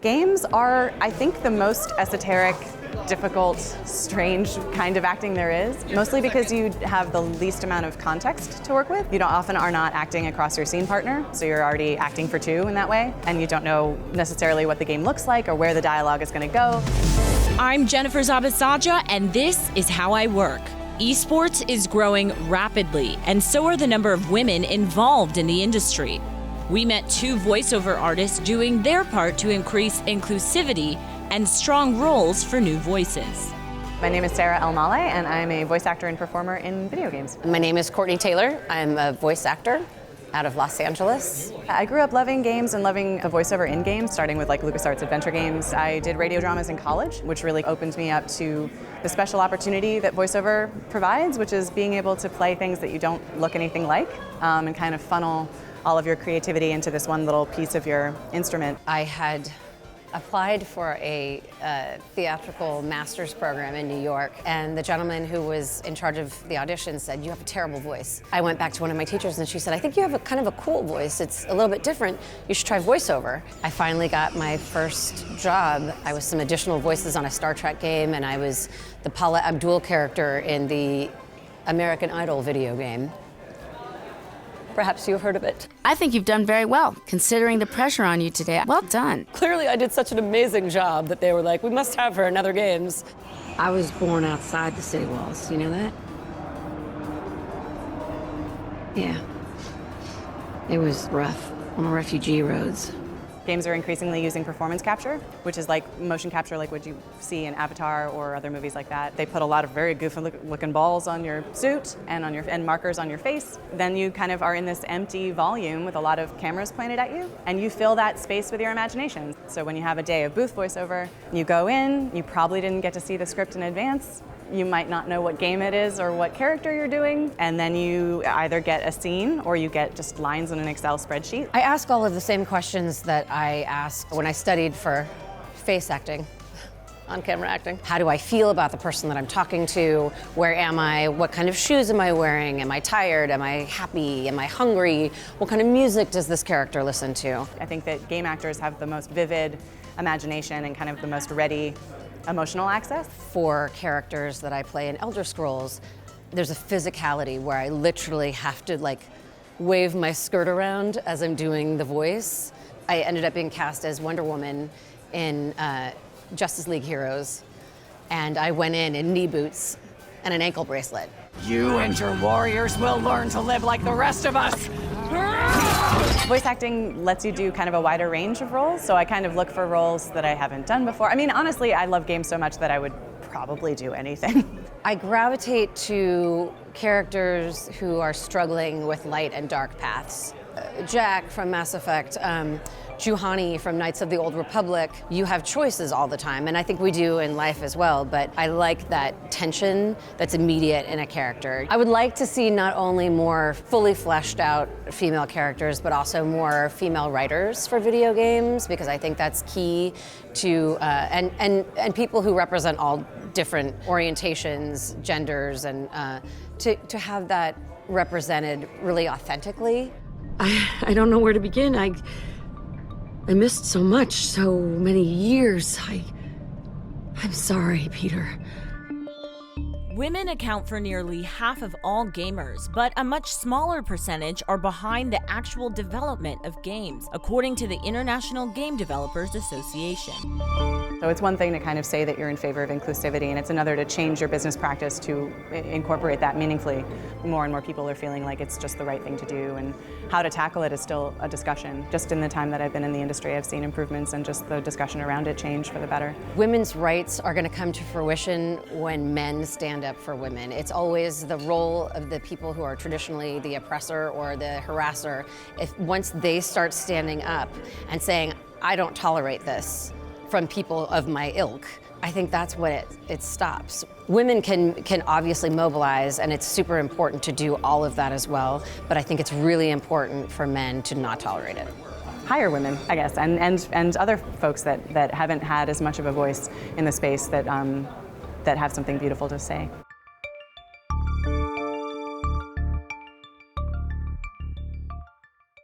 Games are, I think, the most esoteric, difficult, strange kind of acting there is, mostly because you have the least amount of context to work with. You often are not acting across your scene partner, so you're already acting for two in that way, and you don't know necessarily what the game looks like or where the dialogue is going to go. I'm Jennifer Zabasaja, and this is How I Work. Esports is growing rapidly, and so are the number of women involved in the industry. We met two voiceover artists doing their part to increase inclusivity and strong roles for new voices. My name is Elmaleh, and I'm a voice actor and performer in video games. My name is Courtenay Taylor. I'm a voice actor out of Los Angeles. I grew up loving games and loving the voiceover in games, starting with like LucasArts adventure games. I did radio dramas in college, which really opened me up to the special opportunity that voiceover provides, which is being able to play things that you don't look anything like, and kind of funnel all of your creativity into this one little piece of your instrument. I had applied for a theatrical master's program in New York, and the gentleman who was in charge of the audition said, "You have a terrible voice." I went back to one of my teachers and she said, "I think you have a kind of a cool voice. It's a little bit different. You should try voiceover." I finally got my first job. I was some additional voices on a Star Trek game, and I was the Paula Abdul character in the American Idol video game. Perhaps you've heard of it. I think you've done very well, considering the pressure on you today. Well done. Clearly I did such an amazing job that they were like, "We must have her in other games." I was born outside the city walls, you know that? Yeah. It was rough on the refugee roads. Games are increasingly using performance capture, which is like motion capture like what you see in Avatar or other movies like that. They put a lot of very goofy looking balls on your suit and markers on your face. Then you kind of are in this empty volume with a lot of cameras pointed at you, and you fill that space with your imagination. So when you have a day of booth voiceover, you go in, you probably didn't get to see the script in advance. You might not know what game it is or what character you're doing, and then you either get a scene or you get just lines in an Excel spreadsheet. I ask all of the same questions that I asked when I studied for face acting, on-camera acting. How do I feel about the person that I'm talking to? Where am I? What kind of shoes am I wearing? Am I tired? Am I happy? Am I hungry? What kind of music does this character listen to? I think that game actors have the most vivid imagination and kind of the most ready emotional access. For characters that I play in Elder Scrolls, there's a physicality where I literally have to like wave my skirt around as I'm doing the voice. I ended up being cast as Wonder Woman in Justice League Heroes, and I went in knee boots and an ankle bracelet. You and your warriors will learn to live like the rest of us. Voice acting lets you do kind of a wider range of roles, so I kind of look for roles that I haven't done before. I mean, honestly, I love games so much that I would probably do anything. I gravitate to characters who are struggling with light and dark paths. Jack from Mass Effect, Juhani from Knights of the Old Republic. You have choices all the time, and I think we do in life as well, but I like that tension that's immediate in a character. I would like to see not only more fully fleshed out female characters, but also more female writers for video games, because I think that's key to, and people who represent all different orientations, genders, and to have that represented really authentically. I don't know where to begin. I missed so much, so many years. I'm sorry, Peter. Women account for nearly half of all gamers, but a much smaller percentage are behind the actual development of games, according to the International Game Developers Association. So it's one thing to kind of say that you're in favor of inclusivity, and it's another to change your business practice to incorporate that meaningfully. More and more people are feeling like it's just the right thing to do, and how to tackle it is still a discussion. Just in the time that I've been in the industry, I've seen improvements and just the discussion around it change for the better. Women's rights are going to come to fruition when men stand up for women. It's always the role of the people who are traditionally the oppressor or the harasser. If once they start standing up and saying, "I don't tolerate this," from people of my ilk, I think that's when it stops. Women can obviously mobilize, and it's super important to do all of that as well, but I think it's really important for men to not tolerate it. Hire women, I guess, and other folks that haven't had as much of a voice in the space that have something beautiful to say.